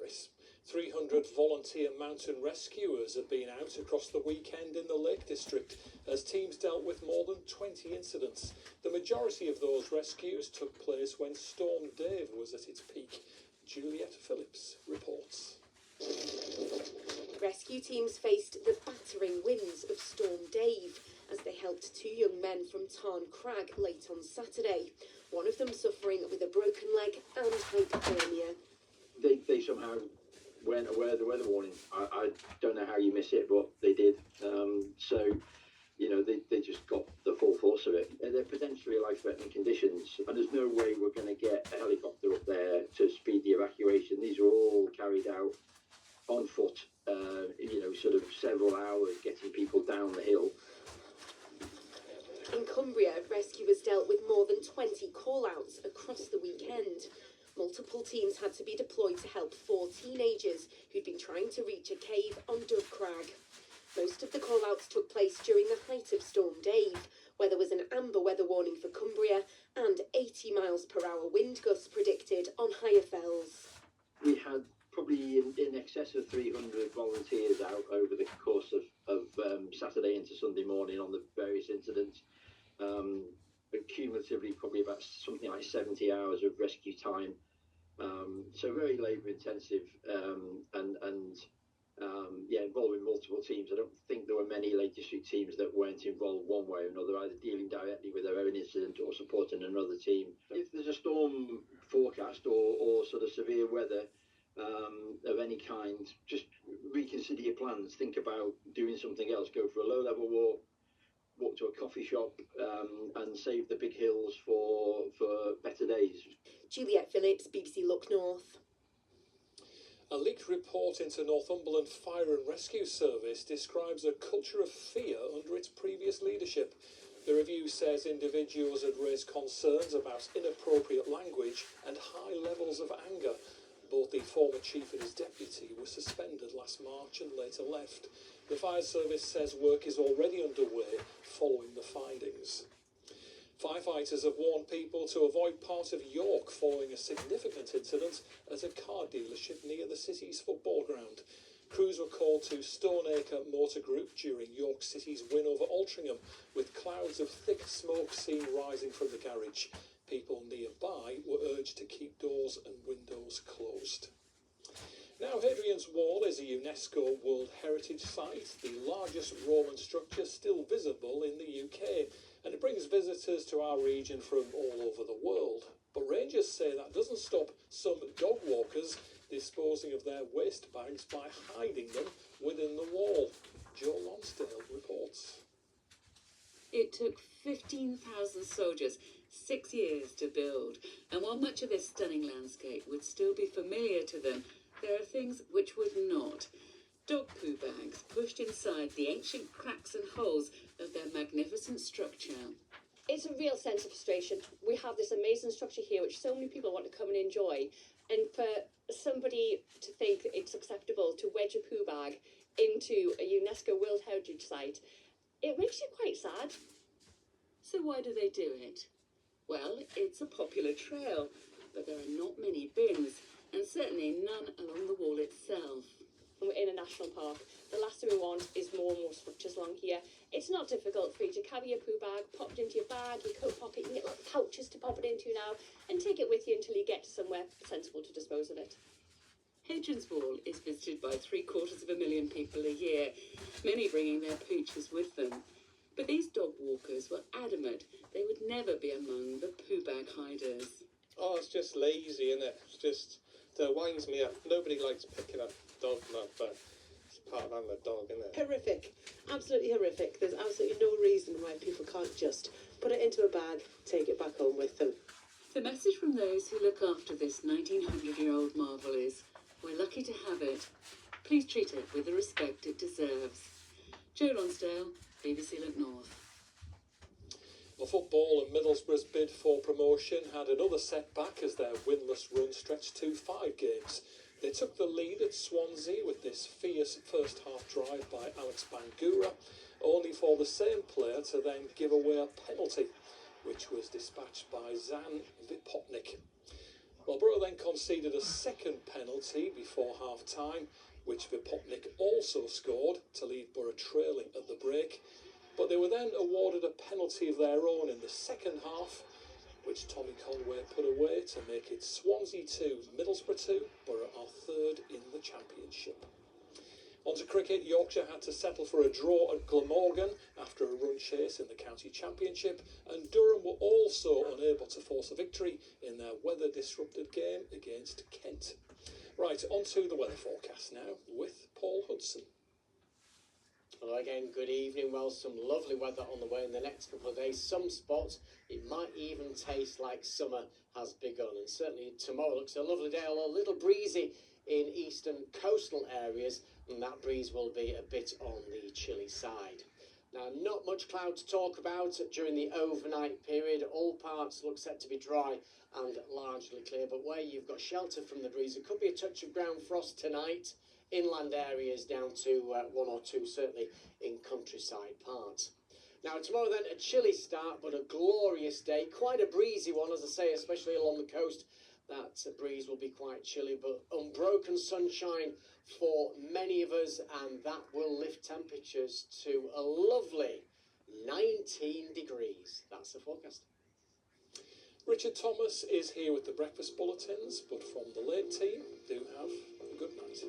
Service. 300 volunteer mountain rescuers have been out across the weekend in the Lake District as teams dealt with more than 20 incidents. The majority of those rescues took place when Storm Dave was at its peak. Juliet Phillips reports. Rescue teams faced the battering winds of Storm Dave as they helped two young men from Tarn Crag late on Saturday, one of them suffering with a broken leg and hypothermia. They somehow weren't aware of the weather warning. I don't know how you miss it, but they did. They just got the full force of it. They're potentially life-threatening conditions, and there's no way we're going to get a helicopter up there to speed the evacuation. These are all carried out on foot, sort of several hours getting people down the hill. In Cumbria, rescuers dealt with more than 20 call-outs across the weekend. Multiple teams had to be deployed to help 4 teenagers who'd been trying to reach a cave on Dove Crag. Most of the call-outs took place during the height of Storm Dave, where there was an amber weather warning for Cumbria and 80 miles per hour wind gusts predicted on higher fells. We had probably in excess of 300 volunteers out over the course of Saturday into Sunday morning on the various incidents. Cumulatively, probably about something like 70 hours of rescue time. So very labour intensive involving multiple teams. I don't think there were many Lake District teams that weren't involved one way or another, either dealing directly with their own incident or supporting another team. If there's a storm forecast or sort of severe weather of any kind, just reconsider your plans. Think about doing something else. Go for a low-level walk to a coffee shop, and save the big hills for better days. Juliet Phillips, BBC Look North. A leaked report into Northumberland Fire and Rescue Service describes a culture of fear under its previous leadership. The review says individuals had raised concerns about inappropriate language and high levels of anger. Both the former chief and his deputy were suspended last March and later left. The fire service says work is already underway following the findings. Firefighters have warned people to avoid part of York following a significant incident at a car dealership near the city's football ground. Crews were called to Stoneacre Motor Group during York City's win over Altrincham, with clouds of thick smoke seen rising from the garage. People nearby were urged to keep doors and windows closed. Now, Hadrian's Wall is a UNESCO World Heritage Site, the largest Roman structure still visible in the UK, and it brings visitors to our region from all over the world. But rangers say that doesn't stop some dog walkers disposing of their waste bags by hiding them within the wall. Joe Lonsdale reports. It took 15,000 soldiers 6 years to build, and while much of this stunning landscape would still be familiar to them, there are things which would not. Dog poo bags pushed inside the ancient cracks and holes of their magnificent structure. It's a real sense of frustration. We have this amazing structure here which so many people want to come and enjoy, and for somebody to think it's acceptable to wedge a poo bag into a UNESCO World Heritage Site, it makes you quite sad. So why do they do it? Well, it's a popular trail, but there are not many bins, and certainly none along the wall itself. We're in a national park. The last thing we want is more and more structures along here. It's not difficult for you to carry your poo bag, pop it into your bag, your coat pocket, you can get little pouches to pop it into now, and take it with you until you get to somewhere sensible to dispose of it. Hadrian's Wall is visited by 750,000 people a year, many bringing their pooches with them. But these dog walkers were adamant they would never be among the poo bag hiders. Oh, it's just lazy, isn't it? It winds me up. Nobody likes picking up dog mud, but it's part of having a dog, isn't it? Horrific. Absolutely horrific. There's absolutely no reason why people can't just put it into a bag, take it back home with them. The message from those who look after this 1900-year-old marvel is, we're lucky to have it. Please treat it with the respect it deserves. Jo Lonsdale, BBC Look North. Well, football and Middlesbrough's bid for promotion had another setback as their winless run stretched to 5 games. They took the lead at Swansea with this fierce first-half drive by Alex Bangura, only for the same player to then give away a penalty, which was dispatched by Zan Vipotnik. Well, Borough then conceded a second penalty before half-time, which Vipotnik also scored to leave Borough trailing at the break. But they were then awarded a penalty of their own in the second half, which Tommy Conway put away to make it Swansea 2, Middlesbrough 2, Borough are third in the Championship. On to cricket, Yorkshire had to settle for a draw at Glamorgan after a run chase in the County Championship, and Durham were also unable to force a victory in their weather-disrupted game against Kent. Right, on to the weather forecast now with Paul Hudson. Hello again, good evening. Well, some lovely weather on the way in the next couple of days. Some spots, it might even taste like summer has begun. And certainly tomorrow looks a lovely day, although a little breezy in eastern coastal areas, and that breeze will be a bit on the chilly side. Now, not much cloud to talk about during the overnight period. All parts look set to be dry and largely clear, but where you've got shelter from the breeze, it could be a touch of ground frost tonight. Inland areas down to 1 or 2, certainly in countryside parts. Now, tomorrow then, a chilly start, but a glorious day. Quite a breezy one, as I say, especially along the coast. That breeze will be quite chilly, but unbroken sunshine for many of us, and that will lift temperatures to a lovely 19 degrees. That's the forecast. Richard Thomas is here with the breakfast bulletins, but from the late team, do have a good night.